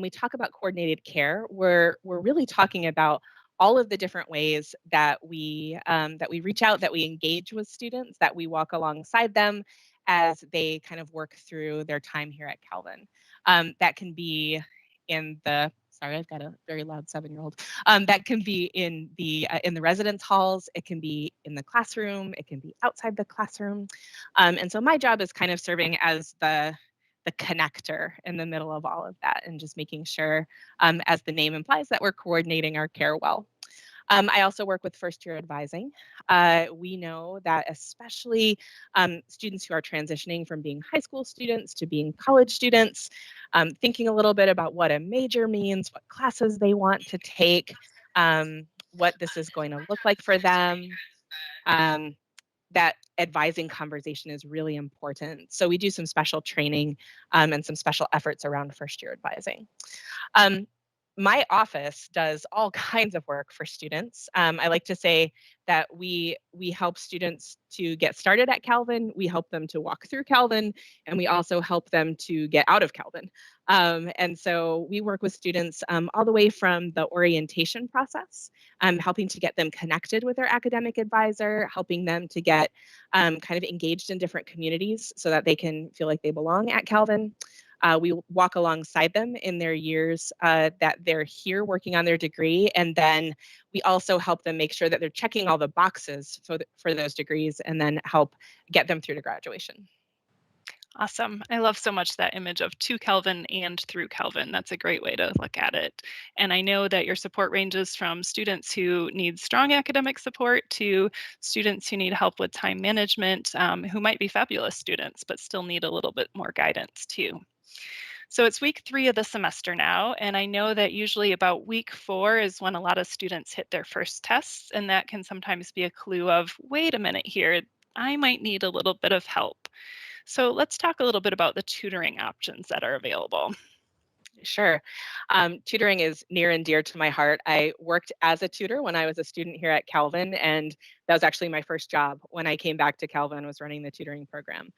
we talk about coordinated care, we're really talking about all of the different ways that we reach out, that we engage with students, that we walk alongside them as they kind of work through their time here at Calvin. That can be in the sorry, I've got a very loud 7-year-old. That can be in the residence halls. It can be in the classroom. It can be outside the classroom. And so my job is kind of serving as the connector in the middle of all of that and just making sure, as the name implies, that we're coordinating our care well. I also work with first year advising. We know that especially students who are transitioning from being high school students to being college students, thinking a little bit about what a major means, what classes they want to take, what this is going to look like for them. Um, that advising conversation is really important. So we do some special training and some special efforts around first year advising. Um, my office does all kinds of work for students. I like to say that we help students to get started at Calvin, we help them to walk through Calvin, and we also help them to get out of Calvin. And so we work with students all the way from the orientation process, helping to get them connected with their academic advisor, helping them to get kind of engaged in different communities so that they can feel like they belong at Calvin. We walk alongside them in their years that they're here working on their degree, and then we also help them make sure that they're checking all the boxes for those degrees and then help get them through to graduation. Awesome. I love so much that image of to Kelvin and through Kelvin. That's a great way to look at it. And I know that your support ranges from students who need strong academic support to students who need help with time management, who might be fabulous students, but still need a little bit more guidance too. So it's week 3 of the semester now, and I know that usually about week 4 is when a lot of students hit their first tests, and that can sometimes be a clue of, wait a minute here, I might need a little bit of help. So let's talk a little bit about the tutoring options that are available. Sure. Tutoring is near and dear to my heart. I worked as a tutor when I was a student here at Calvin, and that was actually my first job when I came back to Calvin, was running the tutoring program.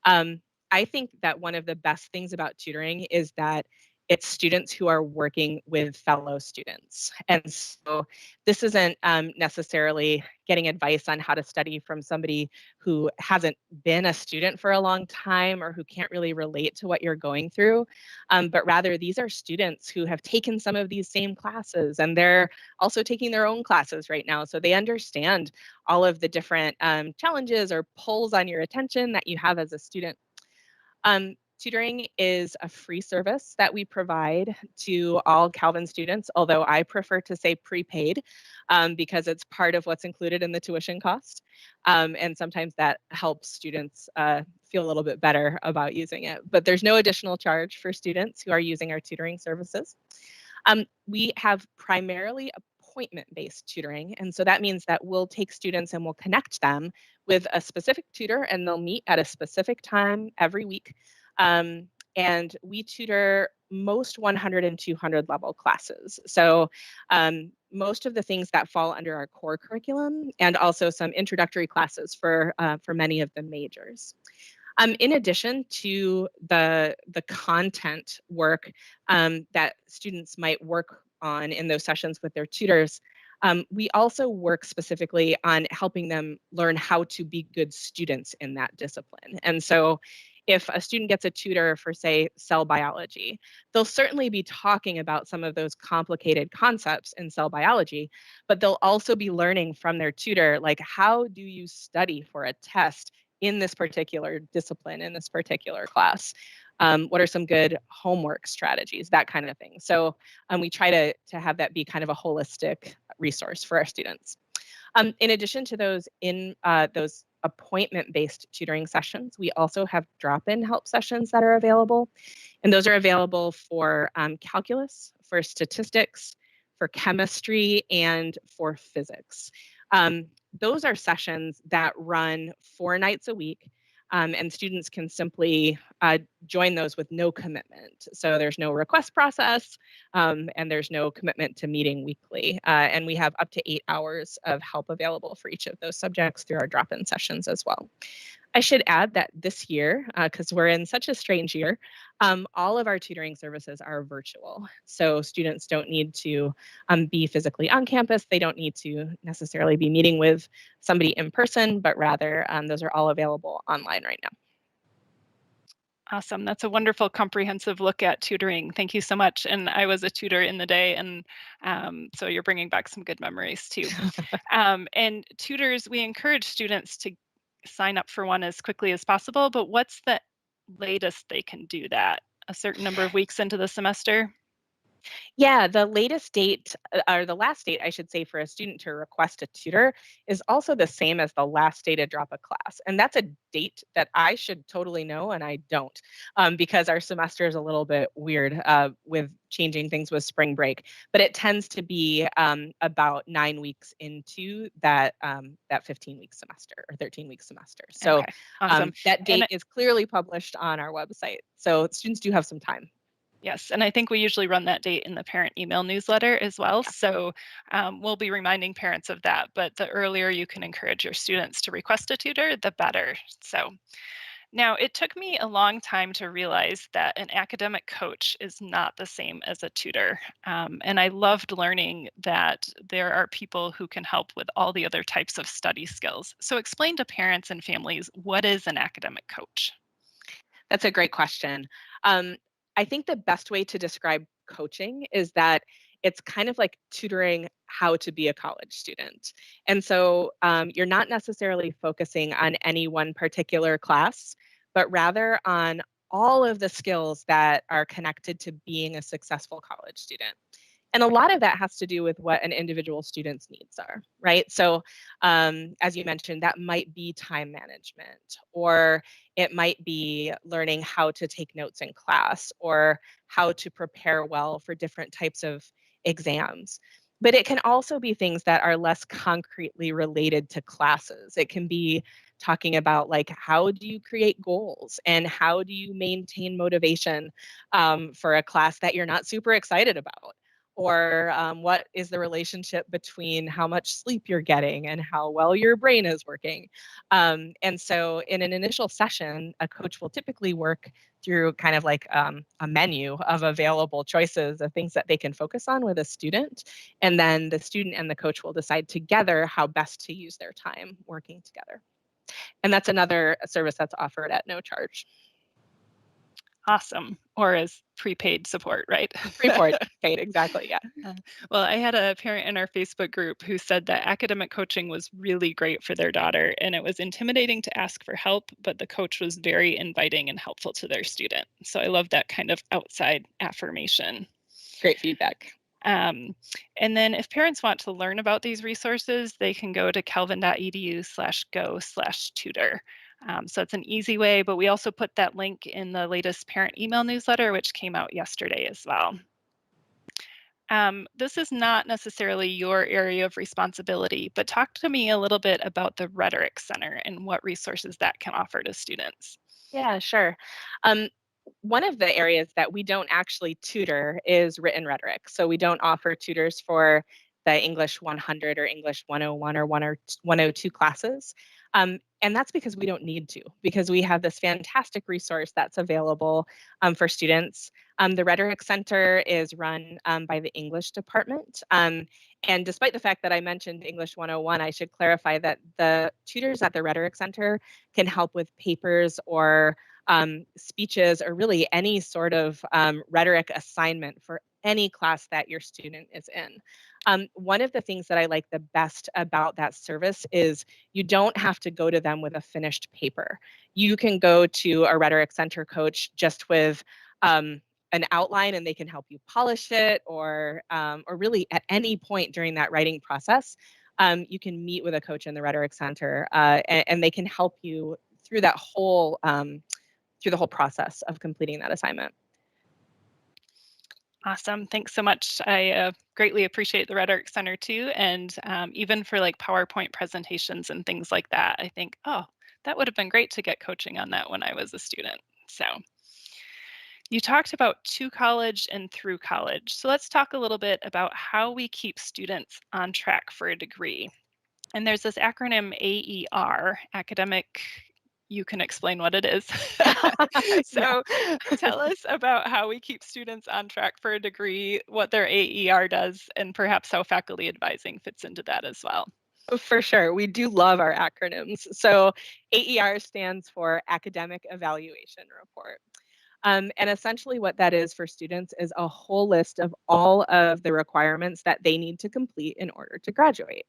Um, I think that one of the best things about tutoring is that it's students who are working with fellow students. And so this isn't necessarily getting advice on how to study from somebody who hasn't been a student for a long time or who can't really relate to what you're going through. But rather, these are students who have taken some of these same classes and they're also taking their own classes right now. So they understand all of the different challenges or pulls on your attention that you have as a student. Tutoring is a free service that we provide to all Calvin students, although I prefer to say prepaid because it's part of what's included in the tuition cost. And sometimes that helps students feel a little bit better about using it. But there's no additional charge for students who are using our tutoring services. We have primarily appointment-based tutoring, and so that means that we'll take students and we'll connect them with a specific tutor, and they'll meet at a specific time every week. Um, and we tutor most 100 and 200 level classes. So most of the things that fall under our core curriculum, and also some introductory classes for many of the majors. In addition to the content work that students might work on in those sessions with their tutors, we also work specifically on helping them learn how to be good students in that discipline. And so if a student gets a tutor for, say, cell biology, they'll certainly be talking about some of those complicated concepts in cell biology, but they'll also be learning from their tutor, like, how do you study for a test in this particular discipline, in this particular class? What are some good homework strategies, that kind of thing. So we try to have that be kind of a holistic resource for our students. In addition to those appointment-based tutoring sessions, we also have drop-in help sessions that are available. And those are available for calculus, for statistics, for chemistry, and for physics. Those are sessions that run 4 nights a week, and students can simply join those with no commitment. So there's no request process, and there's no commitment to meeting weekly. And we have up to 8 hours of help available for each of those subjects through our drop-in sessions as well. I should add that this year, because we're in such a strange year, all of our tutoring services are virtual. So students don't need to be physically on campus. They don't need to necessarily be meeting with somebody in person, but rather those are all available online right now. Awesome. That's a wonderful comprehensive look at tutoring. Thank you so much. And I was a tutor in the day, and so you're bringing back some good memories too. And tutors, we encourage students to sign up for one as quickly as possible, but what's the latest they can do that? A certain number of weeks into the semester? Yeah, the latest date, or the last date, I should say, for a student to request a tutor is also the same as the last day to drop a class. And that's a date that I should totally know, and I don't, because our semester is a little bit weird with changing things with spring break. But it tends to be about 9 weeks into that 15-week semester or 13-week semester. So Okay, awesome. that And date is clearly published on our website. So students do have some time. yes, and I think we usually run that date in the parent email newsletter as well. So we'll be reminding parents of that. But the earlier you can encourage your students to request a tutor, the better. So now it took me a long time to realize that an academic coach is not the same as a tutor. And I loved learning that there are people who can help with all the other types of study skills. So explain to parents and families, what is an academic coach? That's a great question. Um, I think the best way to describe coaching is that it's kind of like tutoring how to be a college student. And so you're not necessarily focusing on any one particular class, but rather on all of the skills that are connected to being a successful college student. And a lot of that has to do with what an individual student's needs are, right? So, as you mentioned, that might be time management, or it might be learning how to take notes in class, or how to prepare well for different types of exams. But it can also be things that are less concretely related to classes. It can be talking about, like, how do you create goals and how do you maintain motivation for a class that you're not super excited about, or what is the relationship between how much sleep you're getting and how well your brain is working. And so in an initial session, a coach will typically work through kind of like a menu of available choices of things that they can focus on with a student. And then the student and the coach will decide together how best to use their time working together. And that's another service that's offered at no charge. Awesome. Or as prepaid support, right? Report paid, exactly. Yeah. Uh, well, I had a parent in our Facebook group who said that academic coaching was really great for their daughter, and it was intimidating to ask for help, but the coach was very inviting and helpful to their student. So I love that kind of outside affirmation. Great feedback. Um, and then if parents want to learn about these resources, they can go to calvin.edu/go/tutor. So it's an easy way, but we also put that link in the latest parent email newsletter, which came out yesterday as well. This is not necessarily your area of responsibility, but talk to me a little bit about the Rhetoric Center and what resources that can offer to students. Yeah, sure. Um, One of the areas that we don't actually tutor is written rhetoric. So we don't offer tutors for the English 100 or English 101 or 102 classes. And that's because we don't need to, because we have this fantastic resource that's available for students. The Rhetoric Center is run by the English department. And despite the fact that I mentioned English 101, I should clarify that the tutors at the Rhetoric Center can help with papers or speeches, or really any sort of rhetoric assignment for any class that your student is in. One of the things that I like the best about that service is you don't have to go to them with a finished paper. You can go to a Rhetoric Center coach just with an outline, and they can help you polish it, or really at any point during that writing process. You can meet with a coach in the Rhetoric Center, and they can help you through that whole through the whole process of completing that assignment. Awesome. Thanks so much. I greatly appreciate the Rhetoric Center too. And even for like PowerPoint presentations and things like that, I think, oh, that would have been great to get coaching on that when I was a student. So you talked about to college and through college. So let's talk a little bit about how we keep students on track for a degree. And there's this acronym AER, academic you can explain what it is. Yeah. So tell us about how we keep students on track for a degree, what their AER does, and perhaps how faculty advising fits into that as well. For sure. We do love our acronyms. So AER stands for Academic Evaluation Report. And essentially, what that is for students is a whole list of all of the requirements that they need to complete in order to graduate.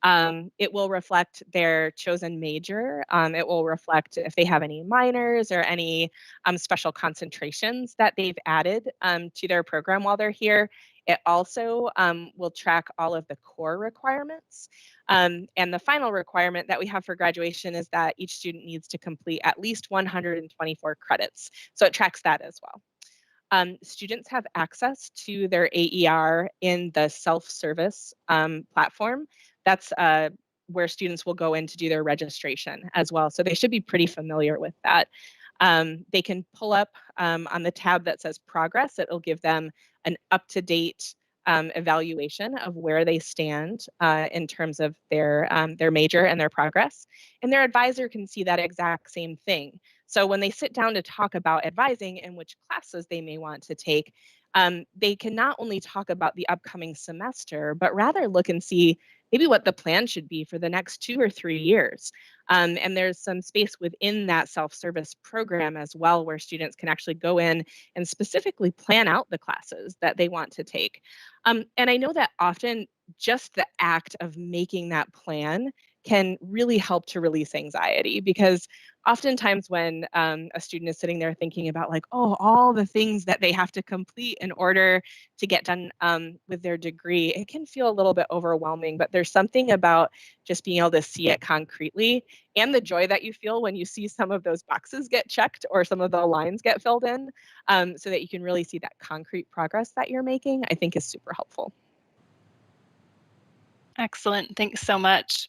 It will reflect their chosen major. It will reflect if they have any minors or any special concentrations that they've added to their program while they're here. It also will track all of the core requirements. And the final requirement that we have for graduation is that each student needs to complete at least 124 credits. So it tracks that as well. Students have access to their AER in the self-service platform. That's where students will go in to do their registration as well. So they should be pretty familiar with that. They can pull up on the tab that says progress. It'll give them an up-to-date evaluation of where they stand in terms of their major and their progress. And their advisor can see that exact same thing. So when they sit down to talk about advising and which classes they may want to take, they can not only talk about the upcoming semester, but rather look and see maybe what the plan should be for the next 2 or 3 years. And there's some space within that self-service program as well where students can actually go in and specifically plan out the classes that they want to take. And I know that often just the act of making that plan can really help to release anxiety because oftentimes when a student is sitting there thinking about like, oh, all the things that they have to complete in order to get done with their degree, it can feel a little bit overwhelming. But there's something about just being able to see it concretely and the joy that you feel when you see some of those boxes get checked or some of the lines get filled in so that you can really see that concrete progress that you're making, I think is super helpful. Excellent. Thanks so much.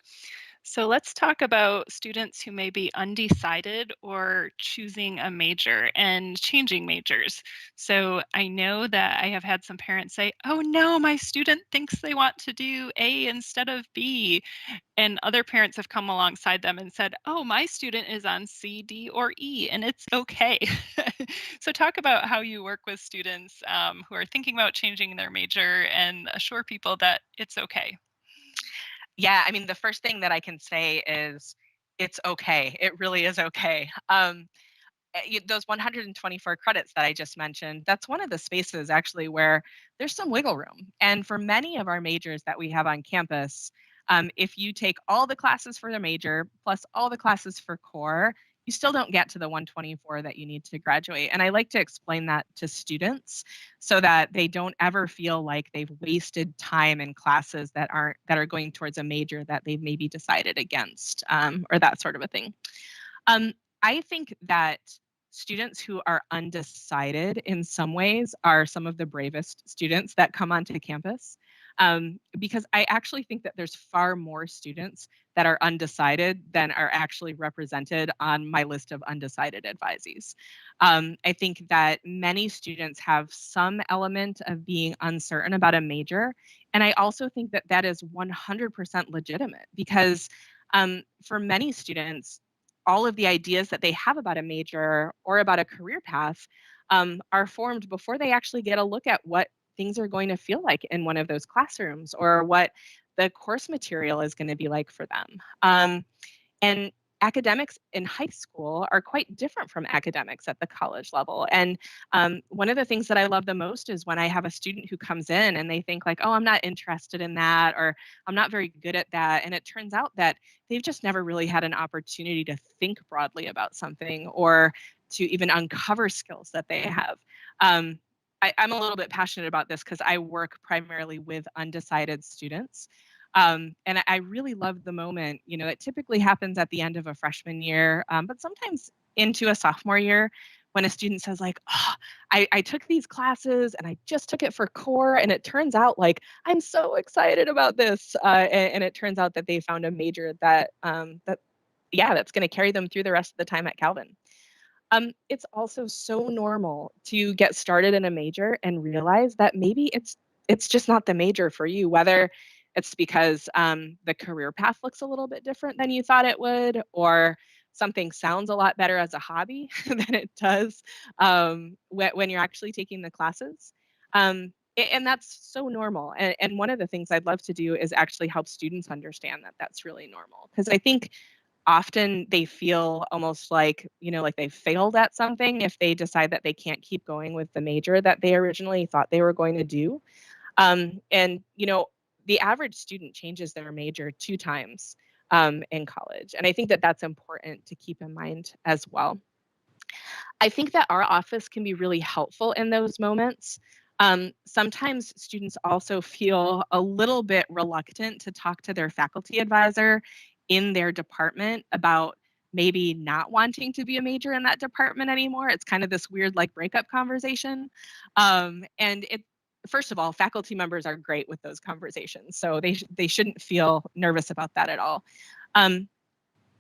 So let's talk about students who may be undecided or choosing a major and changing majors. So I know that I have had some parents say, oh no, my student thinks they want to do A instead of B. And other parents have come alongside them and said, oh, my student is on C, D, or E, and it's okay. So talk about how you work with students who are thinking about changing their major and assure people that it's okay. Yeah, I mean, the first thing that I can say is it's okay. It really is okay. Those 124 credits that I just mentioned, that's one of the spaces actually where there's some wiggle room. And for many of our majors that we have on campus, if you take all the classes for the major plus all the classes for core, you still don't get to the 124 that you need to graduate. And I like to explain that to students so that they don't ever feel like they've wasted time in classes that are going towards a major that they've maybe decided against or that sort of a thing. Um, I think that students who are undecided in some ways are some of the bravest students that come onto campus. Because I actually think that there's far more students that are undecided than are actually represented on my list of undecided advisees. I think that many students have some element of being uncertain about a major. And I also think that that is 100% legitimate because for many students, all of the ideas that they have about a major or about a career path are formed before they actually get a look at what things are going to feel like in one of those classrooms or what the course material is going to be like for them. And academics in high school are quite different from academics at the college level. And one of the things that I love the most is when I have a student who comes in and they think like, oh, I'm not interested in that, or I'm not very good at that. And it turns out that they've just never really had an opportunity to think broadly about something or to even uncover skills that they have. I'm a little bit passionate about this because I work primarily with undecided students. And I really love the moment, you know, it typically happens at the end of a freshman year, but sometimes into a sophomore year when a student says like, oh, I took these classes and I just took it for core. And it turns out like, I'm so excited about this. And it turns out that they found a major yeah, that's going to carry them through the rest of the time at Calvin. It's also so normal to get started in a major and realize that maybe it's just not the major for you, whether it's because the career path looks a little bit different than you thought it would, or something sounds a lot better as a hobby than it does when you're actually taking the classes. And that's so normal. And one of the things I'd love to do is actually help students understand that that's really normal. Because I think often they feel almost like, like they failed at something if they decide that they can't keep going with the major that they originally thought they were going to do. And, the average student changes their major 2 times in college. And I think that that's important to keep in mind as well. I think that our office can be really helpful in those moments. Sometimes students also feel a little bit reluctant to talk to their faculty advisor in their department about maybe not wanting to be a major in that department anymore. It's kind of this weird like breakup conversation. And it First of all, faculty members are great with those conversations, so they shouldn't feel nervous about that at all. Um,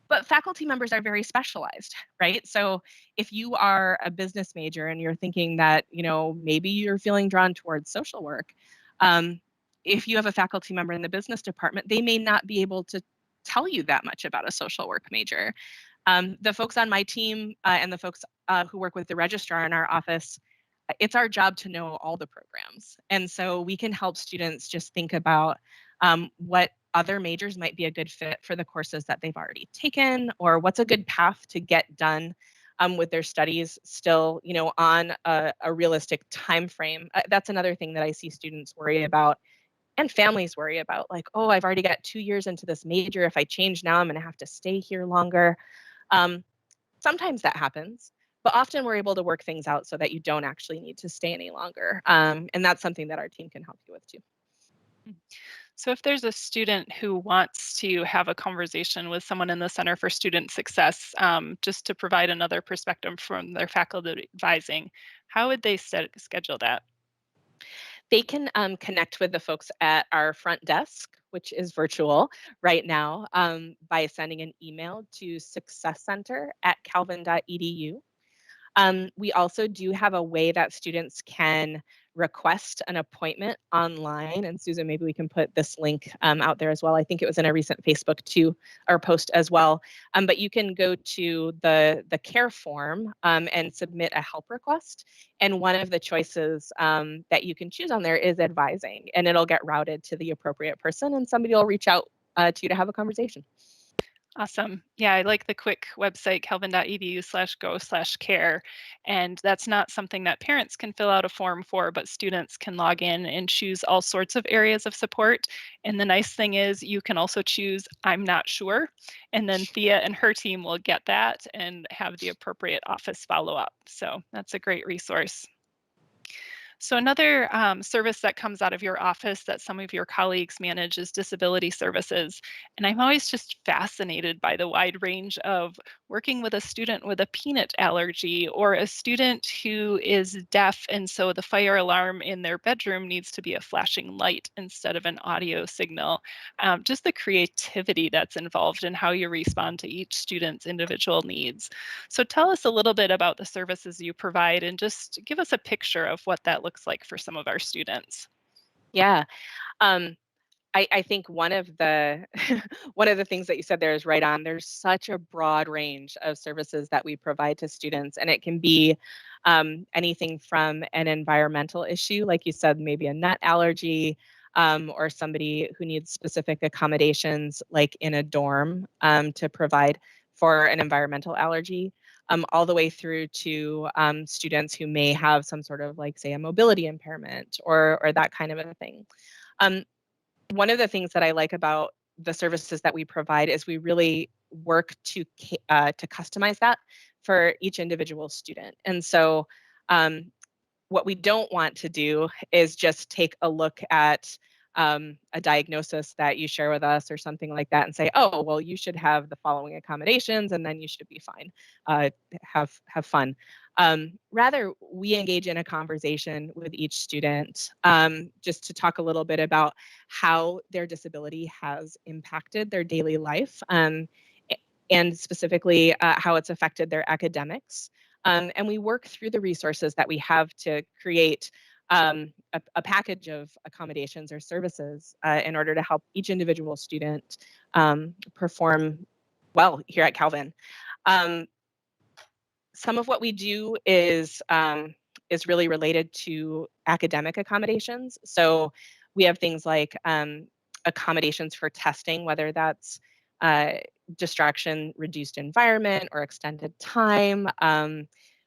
but faculty members are very specialized, right? So if you are a business major and you're thinking that, maybe you're feeling drawn towards social work, um, if you have a faculty member in the business department, they may not be able to tell you that much about a social work major. The folks on my team and the folks who work with the registrar in our office, it's our job to know all the programs. And so we can help students just think about what other majors might be a good fit for the courses that they've already taken, or what's a good path to get done with their studies still, on a realistic time frame. That's another thing that I see students worry about and families worry about, like, oh, I've already got 2 years into this major. If I change now, I'm going to have to stay here longer. Um, Sometimes that happens, but often we're able to work things out so that you don't actually need to stay any longer. And that's something that our team can help you with too. So, if there's a student who wants to have a conversation with someone in the Center for Student Success, just to provide another perspective from their faculty advising, how would they schedule that? They can connect with the folks at our front desk, which is virtual right now, by sending an email to successcenter@calvin.edu. We also do have a way that students can request an appointment online. And Susan, maybe we can put this link out there as well. I think it was in a recent Facebook too, or post as well. But you can go to the care form and submit a help request. And one of the choices that you can choose on there is advising, and it'll get routed to the appropriate person, and somebody will reach out to you to have a conversation. Awesome. Yeah, I like the quick website, calvin.edu/go/care. And that's not something that parents can fill out a form for, but students can log in and choose all sorts of areas of support. And the nice thing is you can also choose, I'm not sure. And then Thea and her team will get that and have the appropriate office follow up. So that's a great resource. So another service that comes out of your office that some of your colleagues manage is disability services. And I'm always just fascinated by the wide range of working with a student with a peanut allergy, or a student who is deaf and so the fire alarm in their bedroom needs to be a flashing light instead of an audio signal. Just the creativity that's involved in how you respond to each student's individual needs. So tell us a little bit about the services you provide and just give us a picture of what that looks like for some of our students. Yeah. Um, I think one of the one of the things that you said there is right on. There's such a broad range of services that we provide to students, and it can be anything from an environmental issue, like you said, maybe a nut allergy, or somebody who needs specific accommodations, like in a dorm, to provide for an environmental allergy. All the way through to students who may have some sort of, like, say, a mobility impairment or that kind of a thing. Um, One of the things that I like about the services that we provide is we really work to customize that for each individual student. And so, um, what we don't want to do is just take a look at a diagnosis that you share with us or something like that and say, oh, well, you should have the following accommodations and then you should be fine. Have fun. Rather, we engage in a conversation with each student, just to talk a little bit about how their disability has impacted their daily life, and specifically how it's affected their academics. And we work through the resources that we have to create a package of accommodations or services in order to help each individual student perform well here at Calvin. Some of what we do is really related to academic accommodations. So we have things like accommodations for testing, whether that's distraction reduced environment or extended time.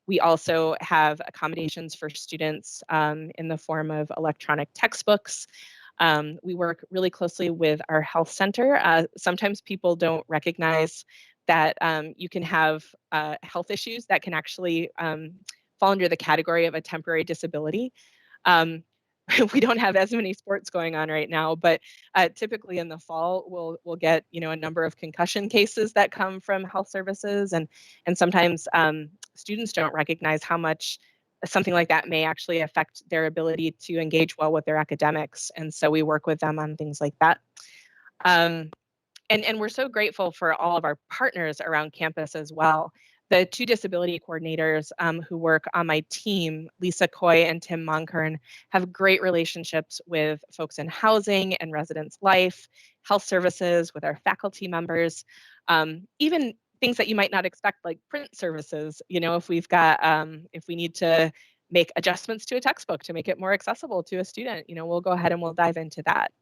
We also have accommodations for students in the form of electronic textbooks. We work really closely with our health center. Sometimes people don't recognize that you can have health issues that can actually fall under the category of a temporary disability. Um, we don't have as many sports going on right now, but typically in the fall we'll get a number of concussion cases that come from health services, and sometimes students don't recognize how much something like that may actually affect their ability to engage well with their academics, and so we work with them on things like that. And we're so grateful for all of our partners around campus as well. The two disability coordinators who work on my team, Lisa Coy and Tim Monkern, have great relationships with folks in housing and residence life, health services, with our faculty members, even things that you might not expect, like print services. If we've got, if we need to make adjustments to a textbook to make it more accessible to a student, we'll go ahead and we'll dive into that.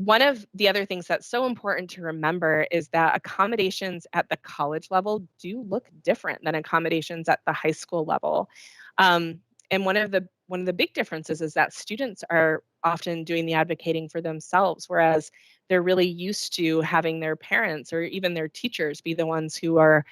One of the other things that's so important to remember is that accommodations at the college level do look different than accommodations at the high school level. And one of the big differences is that students are often doing the advocating for themselves, whereas they're really used to having their parents or even their teachers be the ones who are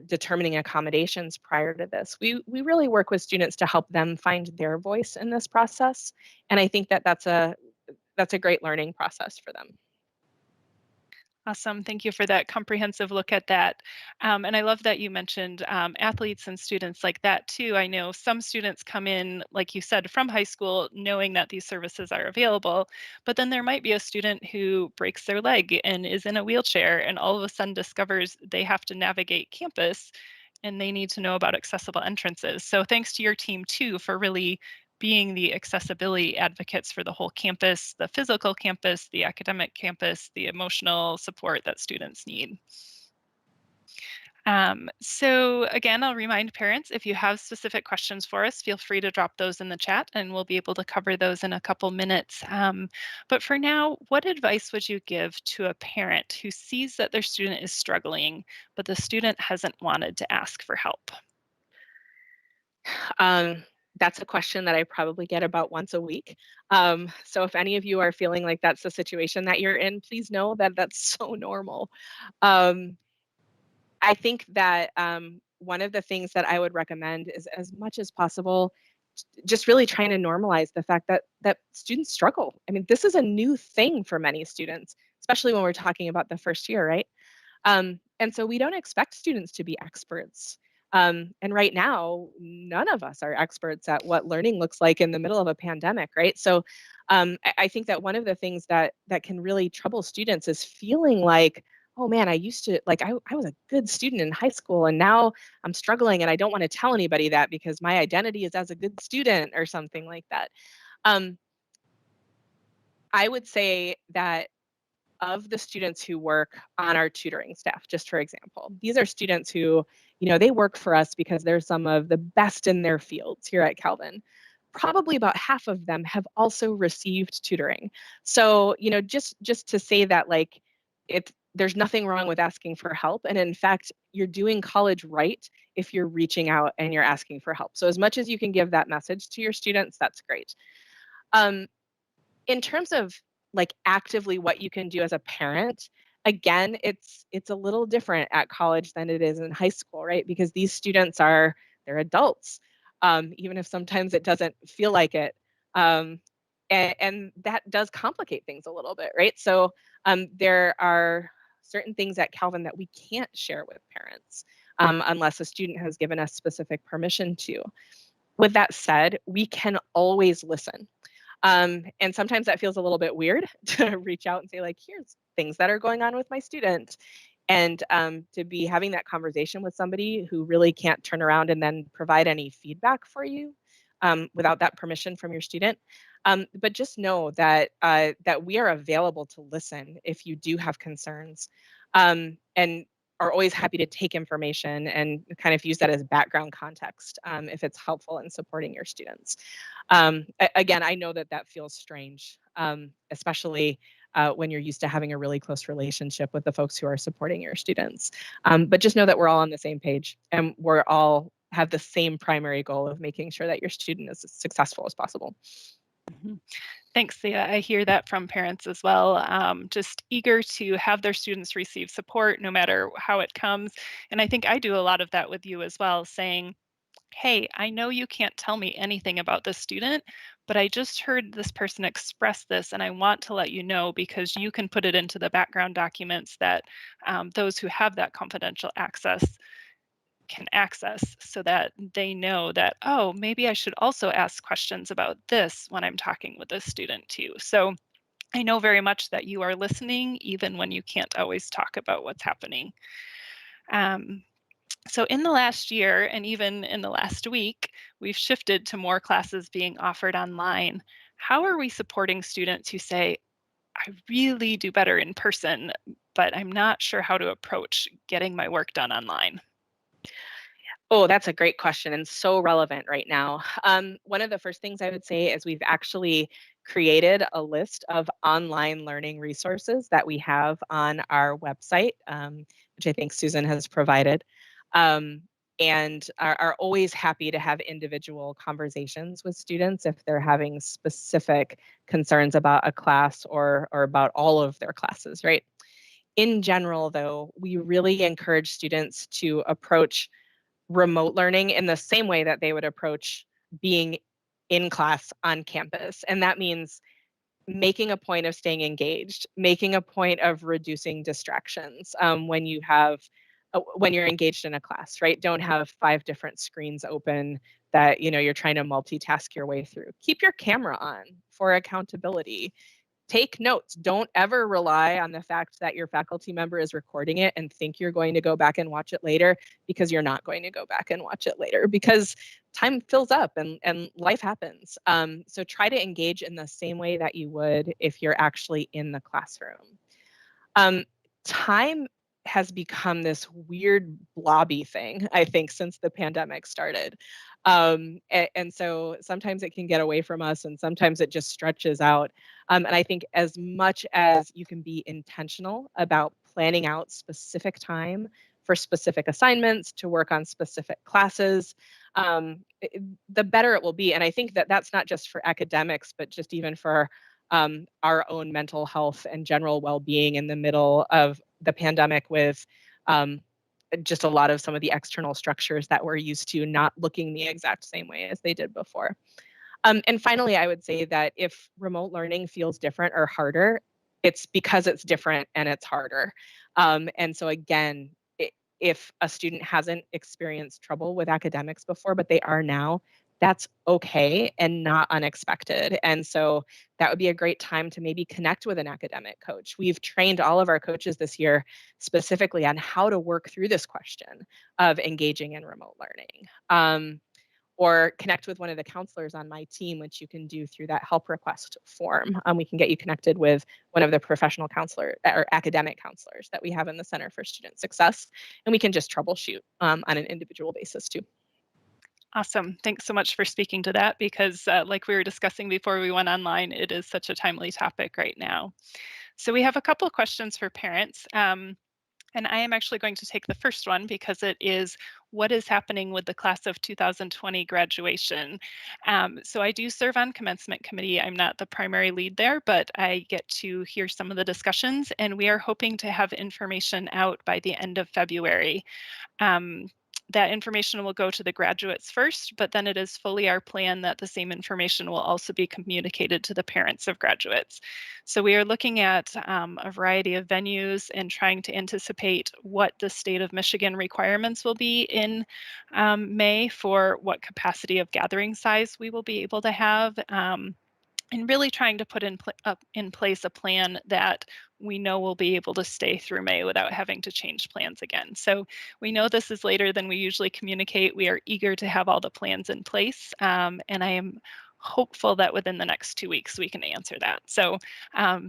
determining accommodations prior to this. We really work with students to help them find their voice in this process, and I think that that's a great learning process for them. Awesome. Thank you for that comprehensive look at that. And I love that you mentioned athletes and students like that too. I know some students come in, like you said, from high school knowing that these services are available, but then there might be a student who breaks their leg and is in a wheelchair and all of a sudden discovers they have to navigate campus and they need to know about accessible entrances. So thanks to your team too for really being the accessibility advocates for the whole campus, the physical campus, the academic campus, the emotional support that students need. So again, I'll remind parents, if you have specific questions for us, feel free to drop those in the chat and we'll be able to cover those in a couple minutes. But for now, what advice would you give to a parent who sees that their student is struggling, but the student hasn't wanted to ask for help? That's a question that I probably get about once a week. So if any of you are feeling like that's the situation that you're in, please know that that's so normal. Um, I think that one of the things that I would recommend is, as much as possible, just really trying to normalize the fact that students struggle. I mean, this is a new thing for many students, especially when we're talking about the first year, right? And so we don't expect students to be experts. And right now, none of us are experts at what learning looks like in the middle of a pandemic, right? So I think that one of the things that can really trouble students is feeling like, oh man, I used to like I was a good student in high school and now I'm struggling and I don't want to tell anybody that because my identity is as a good student or something like that. Um, I would say that of the students who work on our tutoring staff, just for example, these are students who, they work for us because they're some of the best in their fields here at Calvin. Probably about half of them have also received tutoring. So, just to say that like there's nothing wrong with asking for help. And in fact, you're doing college right if you're reaching out and you're asking for help. So as much as you can give that message to your students, that's great. Um, in terms of like actively what you can do as a parent, again, it's a little different at college than it is in high school, right? Because these students they're adults, even if sometimes it doesn't feel like it. And that does complicate things a little bit, right? So there are certain things at Calvin that we can't share with parents unless a student has given us specific permission to. With that said, we can always listen. And sometimes that feels a little bit weird to reach out and say, like, here's things that are going on with my student. And to be having that conversation with somebody who really can't turn around and then provide any feedback for you without that permission from your student. But just know that we are available to listen if you do have concerns. And are always happy to take information and kind of use that as background context if it's helpful in supporting your students. Again, I know that that feels strange, especially when you're used to having a really close relationship with the folks who are supporting your students. But just know that we're all on the same page and we're all have the same primary goal of making sure that your student is as successful as possible. Mhm. Thanks, Thea. I hear that from parents as well. Just eager to have their students receive support no matter how it comes. And I think I do a lot of that with you as well, saying, hey, I know you can't tell me anything about this student, but I just heard this person express this, and I want to let you know because you can put it into the background documents that those who have that confidential access can access so that they know that, oh, maybe I should also ask questions about this when I'm talking with this student too. So I know very much that you are listening, even when you can't always talk about what's happening. Um, so in the last year, and even in the last week, we've shifted to more classes being offered online. How are we supporting students who say, I really do better in person, but I'm not sure how to approach getting my work done online? Oh, that's a great question and so relevant right now. One of the first things I would say is we've actually created a list of online learning resources that we have on our website, which I think Susan has provided, um, and are always happy to have individual conversations with students if they're having specific concerns about a class or about all of their classes, right? In general, though, we really encourage students to approach remote learning in the same way that they would approach being in class on campus. And that means making a point of staying engaged, making a point of reducing distractions when you have when you're engaged in a class, right? Don't have 5 different screens open that you're trying to multitask your way through. Keep your camera on for accountability. Take notes. Don't ever rely on the fact that your faculty member is recording it and think you're going to go back and watch it later, because you're not going to go back and watch it later because time fills up and life happens. So try to engage in the same way that you would if you're actually in the classroom. Um, Time has become this weird blobby thing, I think, since the pandemic started. And so sometimes it can get away from us and sometimes it just stretches out. And I think as much as you can be intentional about planning out specific time for specific assignments to work on specific classes, the better it will be. And I think that that's not just for academics, but just even for our own mental health and general well-being in the middle of the pandemic with um, just a lot of some of the external structures that we're used to not looking the exact same way as they did before. And finally, I would say that if remote learning feels different or harder, it's because it's different and it's harder. And so again, if a student hasn't experienced trouble with academics before, but they are now, that's okay and not unexpected. And so that would be a great time to maybe connect with an academic coach. We've trained all of our coaches this year specifically on how to work through this question of engaging in remote learning. Or connect with one of the counselors on my team, which you can do through that help request form. We can get you connected with one of the professional counselor or academic counselors that we have in the Center for Student Success, and we can just troubleshoot on an individual basis too. Awesome. Thanks so much for speaking to that because, like we were discussing before we went online, it is such a timely topic right now. So, we have a couple of questions for parents. And I am actually going to take the first one because it is what is happening with the class of 2020 graduation. So I do serve on commencement committee. I'm not the primary lead there, but I get to hear some of the discussions, and we are hoping to have information out by the end of February. Um, that information will go to the graduates first, but then it is fully our plan that the same information will also be communicated to the parents of graduates. So we are looking at a variety of venues and trying to anticipate what the state of Michigan requirements will be in May for what capacity of gathering size we will be able to have. And really trying to put in place a plan that we know will be able to stay through May without having to change plans again. So we know this is later than we usually communicate. We are eager to have all the plans in place, and I am hopeful that within the next 2 weeks we can answer that. So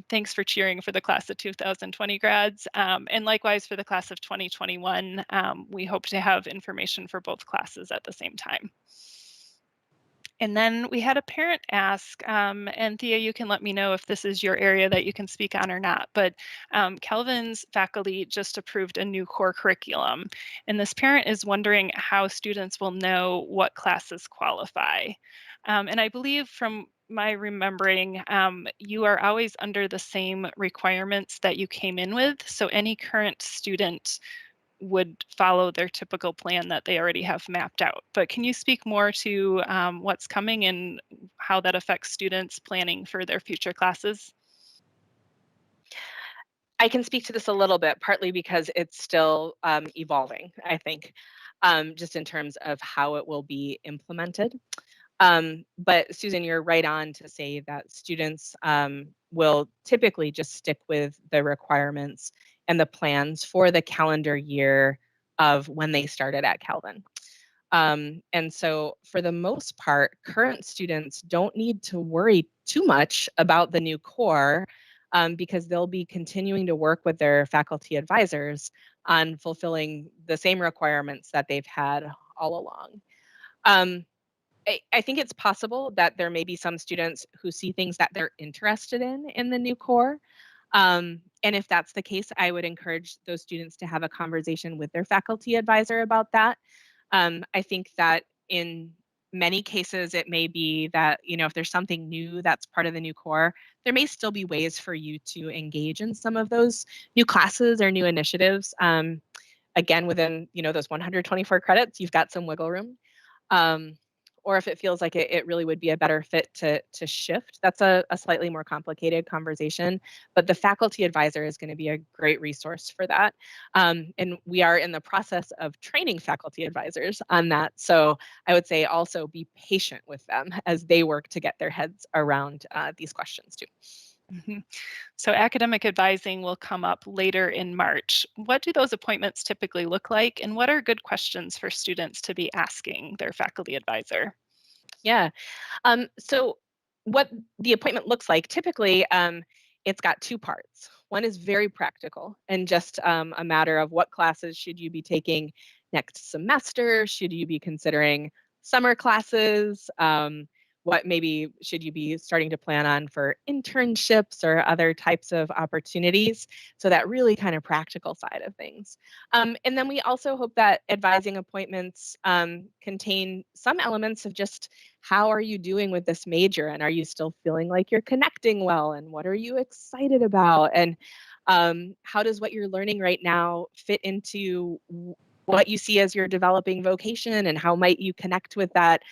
thanks for cheering for the class of 2020 grads. And likewise for the class of 2021, we hope to have information for both classes at the same time. And then we had a parent ask, and Thea, you can let me know if this is your area that you can speak on or not, but Calvin's faculty just approved a new core curriculum. And this parent is wondering how students will know what classes qualify. And I believe from my remembering, you are always under the same requirements that you came in with. So any current student would follow their typical plan that they already have mapped out. But can you speak more to what's coming and how that affects students planning for their future classes? I can speak to this a little bit, partly because it's still evolving, I think, just in terms of how it will be implemented. But Susan, you're right on to say that students will typically just stick with the requirements and the plans for the calendar year of when they started at Calvin. And so, for the most part, current students don't need to worry too much about the new core because they'll be continuing to work with their faculty advisors on fulfilling the same requirements that they've had all along. Um, I think it's possible that there may be some students who see things that they're interested in the new core. And if that's the case, I would encourage those students to have a conversation with their faculty advisor about that. I think that in many cases, it may be that, if there's something new that's part of the new core, there may still be ways for you to engage in some of those new classes or new initiatives. Again, within, those 124 credits, you've got some wiggle room. Um, or if it feels like it really would be a better fit to shift, that's a slightly more complicated conversation. But the faculty advisor is going to be a great resource for that. And we are in the process of training faculty advisors on that. So I would say also be patient with them as they work to get their heads around these questions too. Mhm. So academic advising will come up later in March. What do those appointments typically look like, and what are good questions for students to be asking their faculty advisor? Yeah. So what the appointment looks like, typically, it's got two parts. One is very practical and just a matter of what classes should you be taking next semester? Should you be considering summer classes? What maybe should you be starting to plan on for internships or other types of opportunities? So that really kind of practical side of things. And then we also hope that advising appointments contain some elements of just how are you doing with this major, and are you still feeling like you're connecting well, and what are you excited about, and how does what you're learning right now fit into what you see as your developing vocation, and how might you connect with that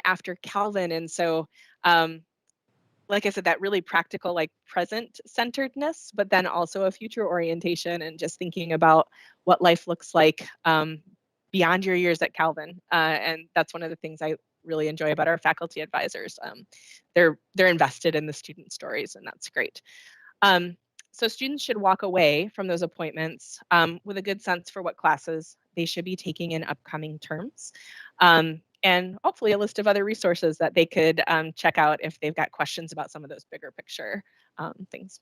after Calvin. And so like I said, that really practical, like present centeredness, but then also a future orientation and just thinking about what life looks like beyond your years at Calvin. And that's one of the things I really enjoy about our faculty advisors. They're invested in the student stories, and that's great. Um, so students should walk away from those appointments with a good sense for what classes they should be taking in upcoming terms. And hopefully a list of other resources that they could check out if they've got questions about some of those bigger picture things.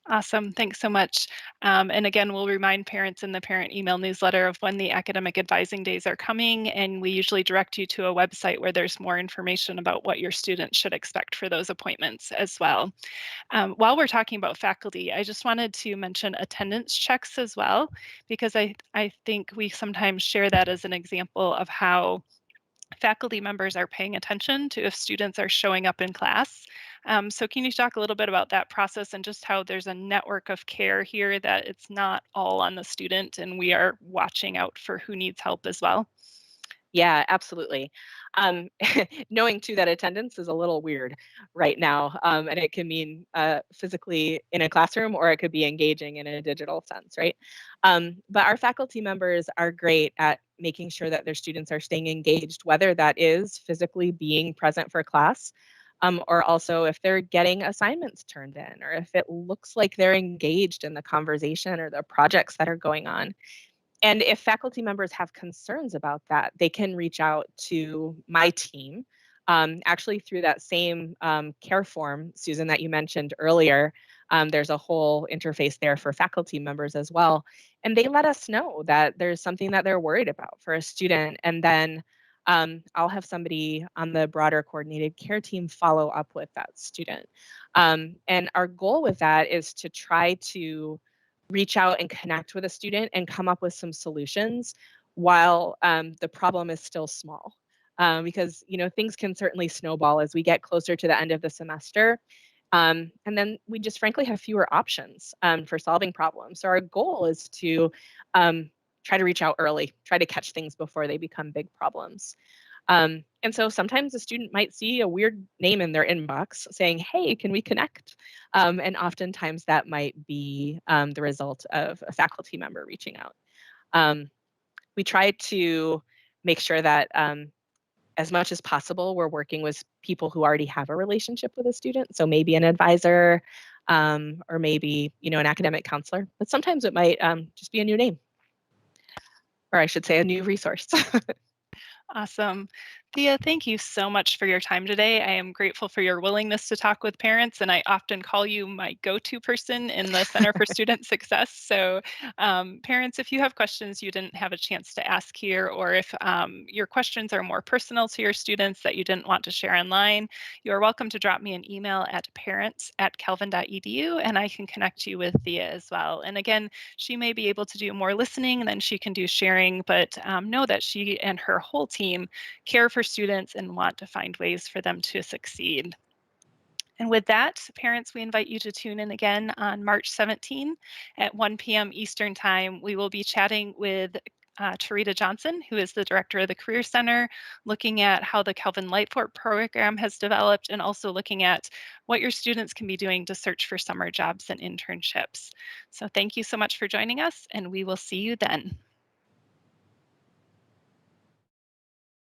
Awesome. Thanks so much. And again, we'll remind parents in the parent email newsletter of when the academic advising days are coming. And we usually direct you to a website where there's more information about what your students should expect for those appointments as well. While we're talking about faculty, I just wanted to mention attendance checks as well, because I think we sometimes share that as an example of how faculty members are paying attention to if students are showing up in class. So can you talk a little bit about that process and just how there's a network of care here, that it's not all on the student and we are watching out for who needs help as well? Yeah, absolutely. Um, Knowing too that attendance is a little weird right now, and it can mean physically in a classroom, or it could be engaging in a digital sense, right? But our faculty members are great at making sure that their students are staying engaged, whether that is physically being present for class, or also if they're getting assignments turned in, or if it looks like they're engaged in the conversation or the projects that are going on. And if faculty members have concerns about that, they can reach out to my team. Actually, through that same care form, Susan, that you mentioned earlier, there's a whole interface there for faculty members as well. And they let us know that there's something that they're worried about for a student. And then I'll have somebody on the broader coordinated care team follow up with that student. And our goal with that is to try to reach out and connect with a student and come up with some solutions while the problem is still small. Because things can certainly snowball as we get closer to the end of the semester. And then we just frankly have fewer options for solving problems. So our goal is to try to reach out early, try to catch things before they become big problems. And so sometimes a student might see a weird name in their inbox saying, "Hey, can we connect?" And oftentimes that might be the result of a faculty member reaching out. We try to make sure that as much as possible, we're working with people who already have a relationship with a student. So maybe an advisor, or maybe an academic counselor. But sometimes it might just be a new name, or I should say, a new resource. Awesome. Thea, thank you so much for your time today. I am grateful for your willingness to talk with parents, and I often call you my go-to person in the Center for Student Success. So parents, if you have questions you didn't have a chance to ask here, or if your questions are more personal to your students that you didn't want to share online, you are welcome to drop me an email at parents@calvin.edu, and I can connect you with Thea as well. And again, she may be able to do more listening than she can do sharing, but know that she and her whole team care for students and want to find ways for them to succeed. And with that, parents, we invite you to tune in again on March 17 at 1 p.m. Eastern Time. We will be chatting with Tarita Johnson, who is the director of the Career Center, looking at how the Calvin Lightfort program has developed and also looking at what your students can be doing to search for summer jobs and internships. So thank you so much for joining us, and we will see you then.